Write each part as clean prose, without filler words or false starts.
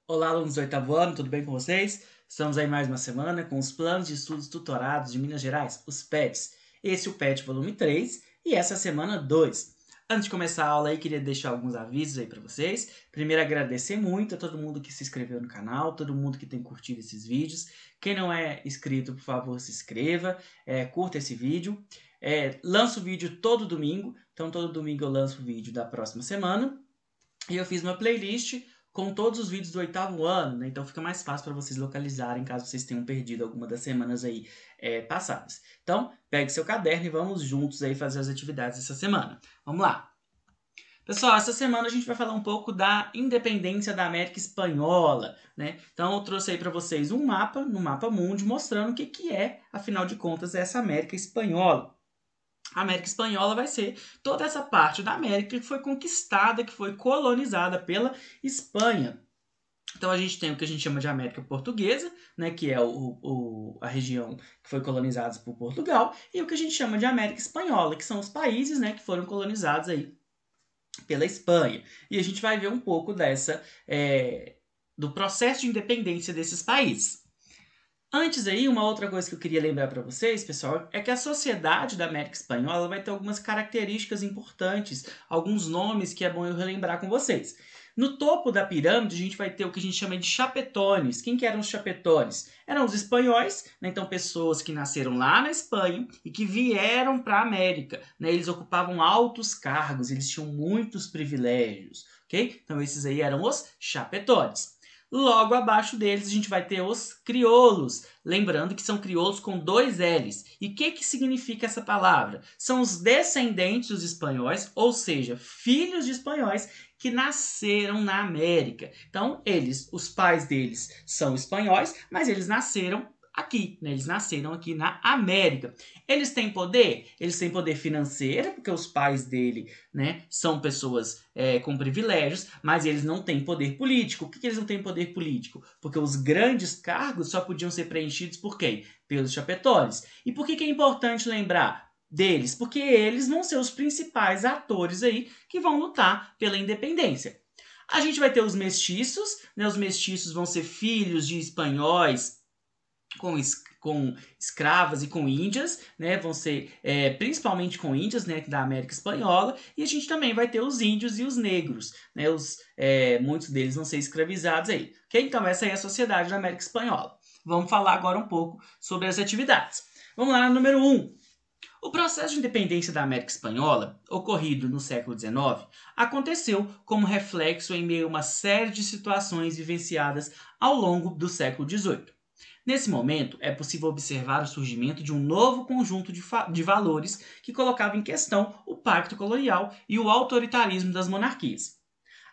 Olá, alunos do oitavo ano, tudo bem com vocês? Estamos aí mais uma semana com os planos de estudos tutorados de Minas Gerais, os PETs. Esse é o PET volume 3 e essa é a semana 2. Antes de começar a aula aí, queria deixar alguns avisos aí para vocês. Primeiro, agradecer muito a todo mundo que se inscreveu no canal, todo mundo que tem curtido esses vídeos. Quem não é inscrito, por favor, se inscreva, curta esse vídeo. Lanço o vídeo todo domingo, então todo domingo eu lanço o vídeo da próxima semana. E eu fiz uma playlist com todos os vídeos do oitavo ano, né? Então fica mais fácil para vocês localizarem caso vocês tenham perdido alguma das semanas aí passadas. Então, pegue seu caderno e vamos juntos aí fazer as atividades dessa semana. Vamos lá! Pessoal, essa semana a gente vai falar um pouco da independência da América Espanhola, né? Então eu trouxe aí para vocês um mapa, no Mapa Mundi, mostrando o que é, afinal de contas, essa América Espanhola. A América Espanhola vai ser toda essa parte da América que foi conquistada, que foi colonizada pela Espanha. Então a gente tem o que a gente chama de América Portuguesa, né, que é a região que foi colonizada por Portugal, e o que a gente chama de América Espanhola, que são os países, né, que foram colonizados aí pela Espanha. E a gente vai ver um pouco do processo de independência desses países. Antes aí, uma outra coisa que eu queria lembrar para vocês, pessoal, é que a sociedade da América Espanhola vai ter algumas características importantes, alguns nomes que é bom eu relembrar com vocês. No topo da pirâmide, a gente vai ter o que a gente chama de chapetones. Quem que eram os chapetones? Eram os espanhóis, né? Então pessoas que nasceram lá na Espanha e que vieram para a América, né? Eles ocupavam altos cargos, eles tinham muitos privilégios, ok? Então esses aí eram os chapetones. Logo abaixo deles a gente vai ter os crioulos, lembrando que são crioulos com dois L's. E o que significa essa palavra? São os descendentes dos espanhóis, ou seja, filhos de espanhóis que nasceram na América. Então, os pais deles são espanhóis, mas eles nasceram aqui, né? Eles nasceram aqui na América. Eles têm poder? Eles têm poder financeiro, porque os pais dele, né, são pessoas com privilégios, mas eles não têm poder político. Por que eles não têm poder político? Porque os grandes cargos só podiam ser preenchidos por quem? Pelos chapetones. E por que é importante lembrar deles? Porque eles vão ser os principais atores aí que vão lutar pela independência. A gente vai ter os mestiços, né? Os mestiços vão ser filhos de espanhóis com escravas e com índias, né? Vão ser principalmente com índias, né? Da América Espanhola, e a gente também vai ter os índios e os negros, né? Muitos deles vão ser escravizados aí. Okay? Então essa é a sociedade da América Espanhola. Vamos falar agora um pouco sobre as atividades. Vamos lá no número 1. O processo de independência da América Espanhola, ocorrido no século XIX, aconteceu como reflexo em meio a uma série de situações vivenciadas ao longo do século XVIII. Nesse momento, é possível observar o surgimento de um novo conjunto de valores que colocava em questão o pacto colonial e o autoritarismo das monarquias.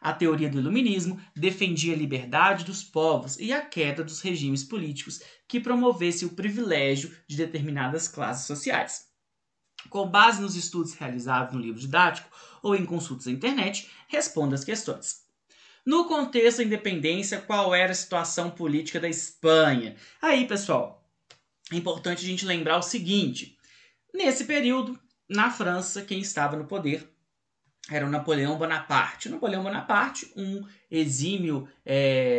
A teoria do iluminismo defendia a liberdade dos povos e a queda dos regimes políticos que promovesse o privilégio de determinadas classes sociais. Com base nos estudos realizados no livro didático ou em consultas na internet, responda as questões. No contexto da independência, qual era a situação política da Espanha? Aí, pessoal, é importante a gente lembrar o seguinte: nesse período, na França, quem estava no poder era o Napoleão Bonaparte. O Napoleão Bonaparte, um exímio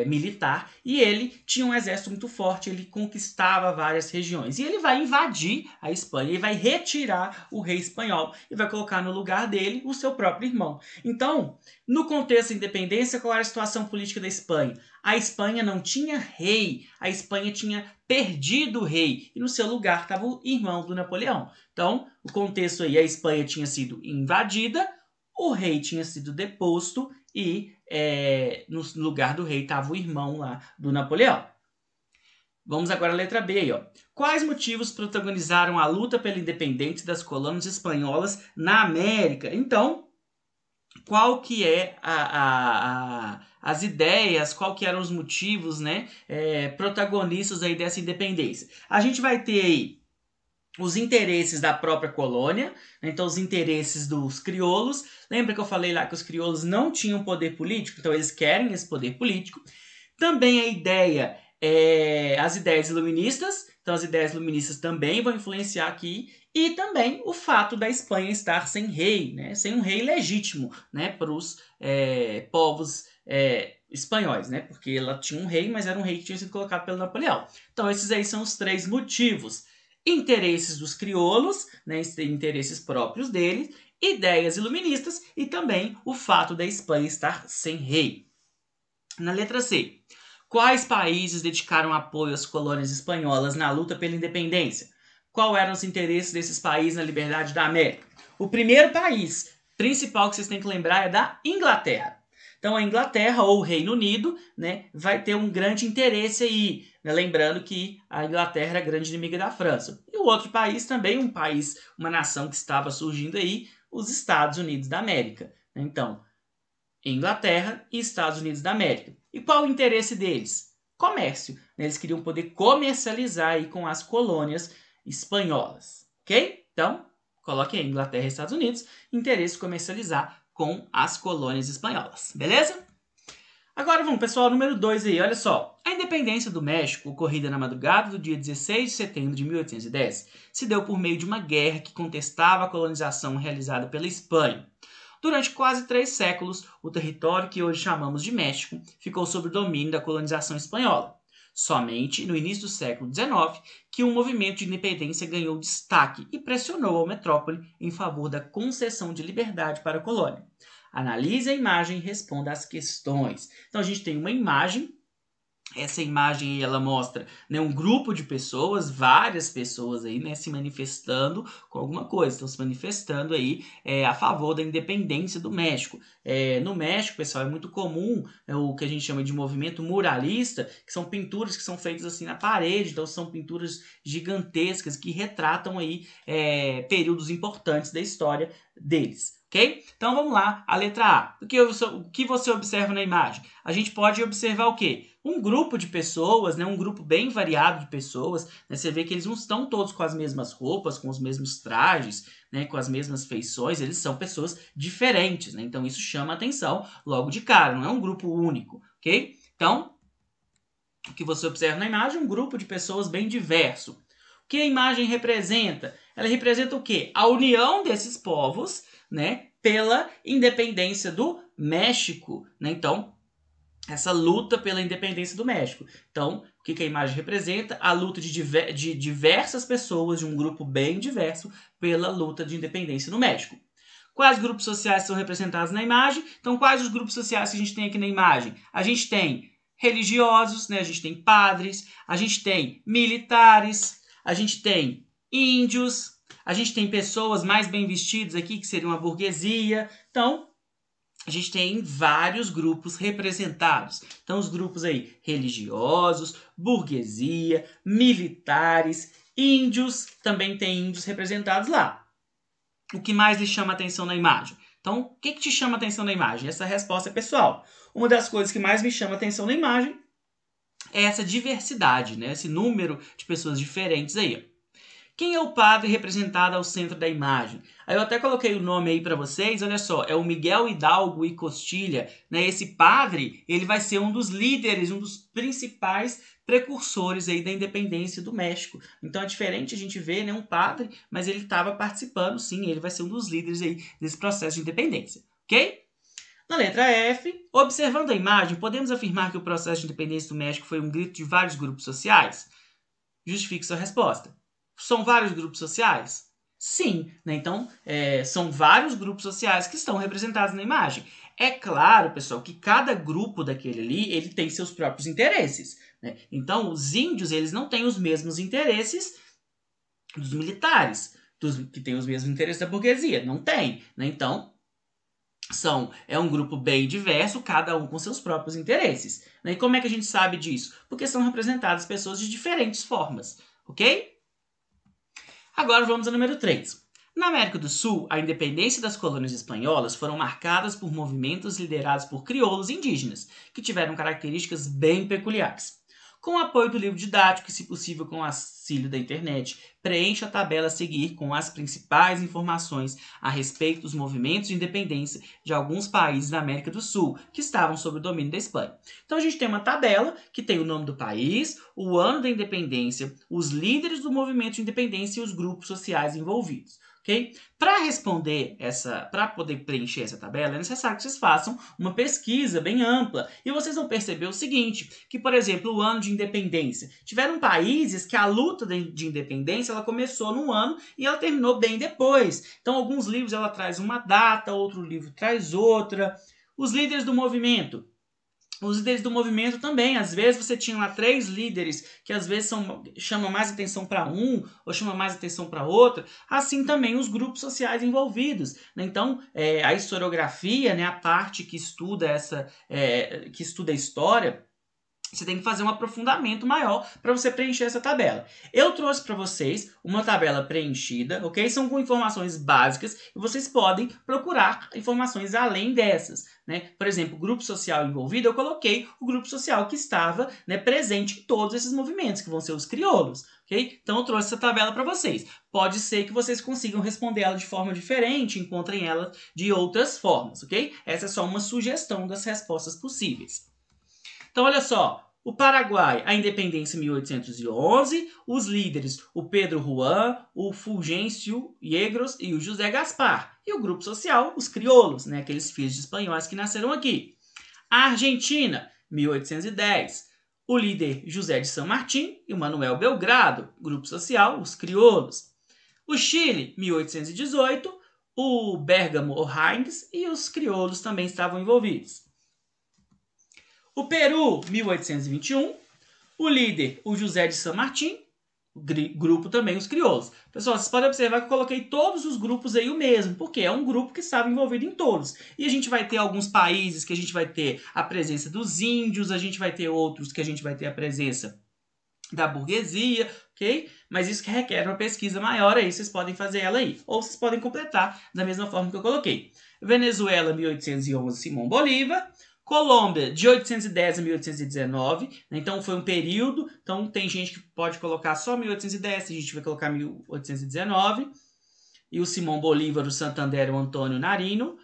militar, e ele tinha um exército muito forte, ele conquistava várias regiões. E ele vai invadir a Espanha, ele vai retirar o rei espanhol e vai colocar no lugar dele o seu próprio irmão. Então, no contexto da independência, qual era a situação política da Espanha? A Espanha não tinha rei, a Espanha tinha perdido o rei, e no seu lugar estava o irmão do Napoleão. Então, o contexto aí, a Espanha tinha sido invadida, o rei tinha sido deposto e no lugar do rei estava o irmão lá do Napoleão. Vamos agora à letra B. Aí, ó. Quais motivos protagonizaram a luta pela independência das colônias espanholas na América? Então, qual que é as ideias, qual que eram os motivos, né, protagonistas aí dessa independência? A gente vai ter aí os interesses da própria colônia, né? Então os interesses dos crioulos. Lembra que eu falei lá que os crioulos não tinham poder político? Então eles querem esse poder político. Também as ideias iluministas. Então as ideias iluministas também vão influenciar aqui. e também o fato da Espanha estar sem rei, né, sem um rei legítimo, né, para os povos espanhóis, né, porque ela tinha um rei, mas era um rei que tinha sido colocado pelo Napoleão. Então esses aí são os 3 motivos: interesses dos crioulos, né, interesses próprios deles, ideias iluministas e também o fato da Espanha estar sem rei. Na letra C, quais países dedicaram apoio às colônias espanholas na luta pela independência? Quais eram os interesses desses países na liberdade da América? O primeiro país principal que vocês têm que lembrar é da Inglaterra. Então a Inglaterra ou o Reino Unido, né, vai ter um grande interesse aí, né, lembrando que a Inglaterra era a grande inimiga da França. E o outro país também, um país, uma nação que estava surgindo aí, os Estados Unidos da América. Então, Inglaterra e Estados Unidos da América. E qual o interesse deles? Comércio. Eles queriam poder comercializar aí com as colônias espanholas. Ok? Então, coloque aí Inglaterra e Estados Unidos, interesse comercializar com as colônias espanholas. Beleza? Agora vamos, pessoal, número 2 aí, olha só. A independência do México, ocorrida na madrugada do dia 16 de setembro de 1810, se deu por meio de uma guerra que contestava a colonização realizada pela Espanha. Durante quase 3 séculos, o território que hoje chamamos de México ficou sob o domínio da colonização espanhola. Somente no início do século XIX que um movimento de independência ganhou destaque e pressionou a metrópole em favor da concessão de liberdade para a colônia. Analise a imagem e responda às questões. Então a gente tem uma imagem. Essa imagem ela mostra, né, um grupo de pessoas, várias pessoas aí, né, se manifestando com alguma coisa, estão se manifestando aí a favor da independência do México. No México, pessoal, é muito comum o que a gente chama de movimento muralista, que são pinturas que são feitas assim na parede, então são pinturas gigantescas que retratam aí períodos importantes da história deles. Ok? Então vamos lá, a letra A. O que você observa na imagem? A gente pode observar o quê? Um grupo de pessoas, né, um grupo bem variado de pessoas. Né, você vê que eles não estão todos com as mesmas roupas, com os mesmos trajes, né, com as mesmas feições, eles são pessoas diferentes. Né, então isso chama atenção logo de cara, não é um grupo único. Ok? Então, o que você observa na imagem é um grupo de pessoas bem diverso. O que a imagem representa? Ela representa o quê? A união desses povos, né, pela independência do México. Né? Então, essa luta pela independência do México. Então, o que a imagem representa? A luta de diversas pessoas, de um grupo bem diverso, pela luta de independência no México. Quais grupos sociais são representados na imagem? Então, quais os grupos sociais que a gente tem aqui na imagem? A gente tem religiosos, né? A gente tem padres, a gente tem militares, a gente tem índios, a gente tem pessoas mais bem vestidas aqui, que seriam a burguesia. Então, a gente tem vários grupos representados. Então, os grupos aí, religiosos, burguesia, militares, índios, também tem índios representados lá. O que mais lhe chama atenção na imagem? Então, o que te chama atenção na imagem? Essa resposta é pessoal. Uma das coisas que mais me chama atenção na imagem é essa diversidade, né? Esse número de pessoas diferentes aí. Quem é o padre representado ao centro da imagem? Aí eu até coloquei o nome aí para vocês, olha só, é o Miguel Hidalgo y Costilla, né? Esse padre, ele vai ser um dos líderes, um dos principais precursores aí da independência do México. Então é diferente a gente ver, né, um padre, mas ele estava participando, sim, ele vai ser um dos líderes aí desse processo de independência, ok? Na letra F, observando a imagem, podemos afirmar que o processo de independência do México foi um grito de vários grupos sociais? Justifique sua resposta. São vários grupos sociais? Sim, né? Então, são vários grupos sociais que estão representados na imagem. É claro, pessoal, que cada grupo daquele ali, ele tem seus próprios interesses. Né? Então, os índios, eles não têm os mesmos interesses dos militares, que têm os mesmos interesses da burguesia. Não tem. Né? Então, é um grupo bem diverso, cada um com seus próprios interesses. Né? E como é que a gente sabe disso? Porque são representadas pessoas de diferentes formas. Ok? Agora vamos ao número 3. Na América do Sul, a independência das colônias espanholas foram marcadas por movimentos liderados por crioulos indígenas, que tiveram características bem peculiares. Com o apoio do livro didático e, se possível, com a auxílio da internet. Preencha a tabela a seguir com as principais informações a respeito dos movimentos de independência de alguns países da América do Sul, que estavam sob o domínio da Espanha. Então a gente tem uma tabela que tem o nome do país, o ano da independência, os líderes do movimento de independência e os grupos sociais envolvidos. Okay? Para poder preencher essa tabela, é necessário que vocês façam uma pesquisa bem ampla. E vocês vão perceber o seguinte, que, por exemplo, o ano de independência. Tiveram países que a luta de independência ela começou num ano e ela terminou bem depois. Então, alguns livros ela traz uma data, outro livro traz outra. Os líderes do movimento. Os líderes do movimento também, às vezes você tinha lá 3 líderes que às vezes chamam mais atenção para um ou chamam mais atenção para outro, assim também os grupos sociais envolvidos. Né? Então, a historiografia, né, a parte que estuda que estuda a história, você tem que fazer um aprofundamento maior para você preencher essa tabela. Eu trouxe para vocês uma tabela preenchida, ok? São com informações básicas e vocês podem procurar informações além dessas. Né? Por exemplo, o grupo social envolvido, eu coloquei o grupo social que estava, né, presente em todos esses movimentos, que vão ser os crioulos. Okay? Então eu trouxe essa tabela para vocês. Pode ser que vocês consigam responder ela de forma diferente, encontrem ela de outras formas. Okay? Essa é só uma sugestão das respostas possíveis. Então, olha só, o Paraguai, a independência em 1811, os líderes, o Pedro Juan, o Fulgêncio Yegros e o José Gaspar. E o grupo social, os crioulos, né, aqueles filhos de espanhóis que nasceram aqui. A Argentina, 1810, o líder José de San Martín e o Manuel Belgrado, grupo social, os crioulos. O Chile, 1818, o Bergamo O'Higgins e os crioulos também estavam envolvidos. O Peru, 1821, o líder, o José de San Martín, grupo também, os crioulos. Pessoal, vocês podem observar que eu coloquei todos os grupos aí o mesmo, porque é um grupo que estava envolvido em todos. E a gente vai ter alguns países que a gente vai ter a presença dos índios, a gente vai ter outros que a gente vai ter a presença da burguesia, ok? Mas isso que requer uma pesquisa maior aí, vocês podem fazer ela aí. Ou vocês podem completar da mesma forma que eu coloquei. Venezuela, 1811, Simão Bolívar. Colômbia, de 1810 a 1819, né? Então foi um período, então tem gente que pode colocar só 1810, a gente vai colocar 1819, e o Simão Bolívar, o Santander, o Antônio Nariño.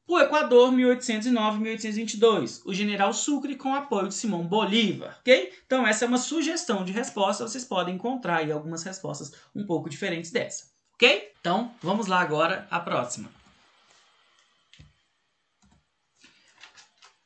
O Equador, 1809 e 1822, o general Sucre com apoio de Simão Bolívar, ok? Então essa é uma sugestão de resposta, vocês podem encontrar aí algumas respostas um pouco diferentes dessa, ok? Então vamos lá agora a próxima.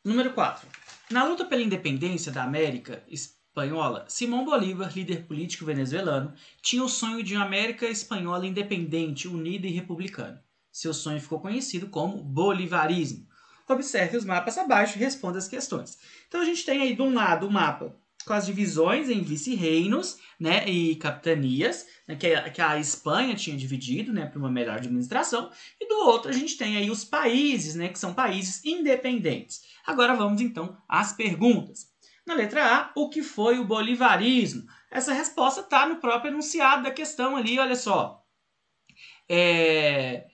Número 4. Na luta pela independência da América Espanhola, Simão Bolívar, líder político venezuelano, tinha o sonho de uma América Espanhola independente, unida e republicana. Seu sonho ficou conhecido como bolivarismo. Observe os mapas abaixo e responda as questões. Então a gente tem aí de um lado o mapa com as divisões em vice-reinos, né, e capitanias, né, que a Espanha tinha dividido, né, para uma melhor administração, e do outro a gente tem aí os países, né, que são países independentes. Agora vamos então às perguntas. Na letra A, o que foi o bolivarismo? Essa resposta está no próprio enunciado da questão ali, olha só.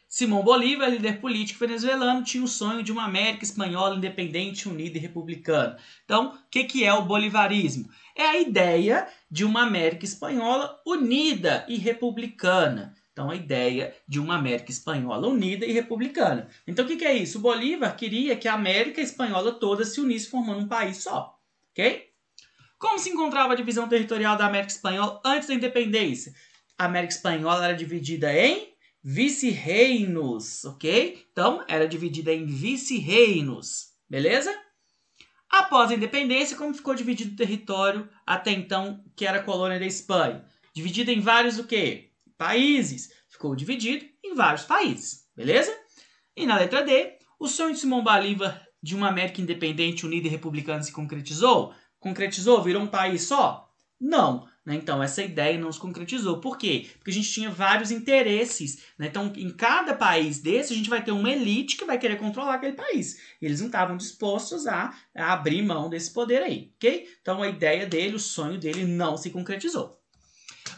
Simão Bolívar, líder político venezuelano, tinha o sonho de uma América espanhola independente, unida e republicana. Então, o que é o bolivarismo? É a ideia de uma América espanhola unida e republicana. Então, a ideia de uma América espanhola unida e republicana. Então, o que é isso? O Bolívar queria que a América espanhola toda se unisse formando um país só. Ok? Como se encontrava a divisão territorial da América espanhola antes da independência? A América espanhola era dividida em vice-reinos, ok? Então, era dividida em vice-reinos, beleza? Após a independência, como ficou dividido o território até então, que era colônia da Espanha? Dividido em vários o quê? Países. Ficou dividido em vários países, beleza? E na letra D, o sonho de Simão Bolívar de uma América independente, unida e republicana se concretizou? Concretizou? Virou um país só? Não. Né? Então, essa ideia não se concretizou. Por quê? Porque a gente tinha vários interesses. Né? Então, em cada país desse, a gente vai ter uma elite que vai querer controlar aquele país. E eles não estavam dispostos a abrir mão desse poder aí. Ok? Então, a ideia dele, o sonho dele não se concretizou.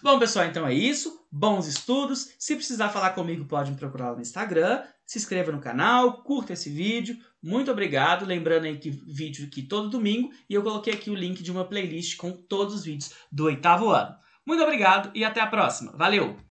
Bom, pessoal, então é isso. Bons estudos. Se precisar falar comigo, pode me procurar lá no Instagram. Se inscreva no canal, curta esse vídeo. Muito obrigado. Lembrando aí que vídeo aqui todo domingo. E eu coloquei aqui o link de uma playlist com todos os vídeos do 8º ano. Muito obrigado e até a próxima. Valeu!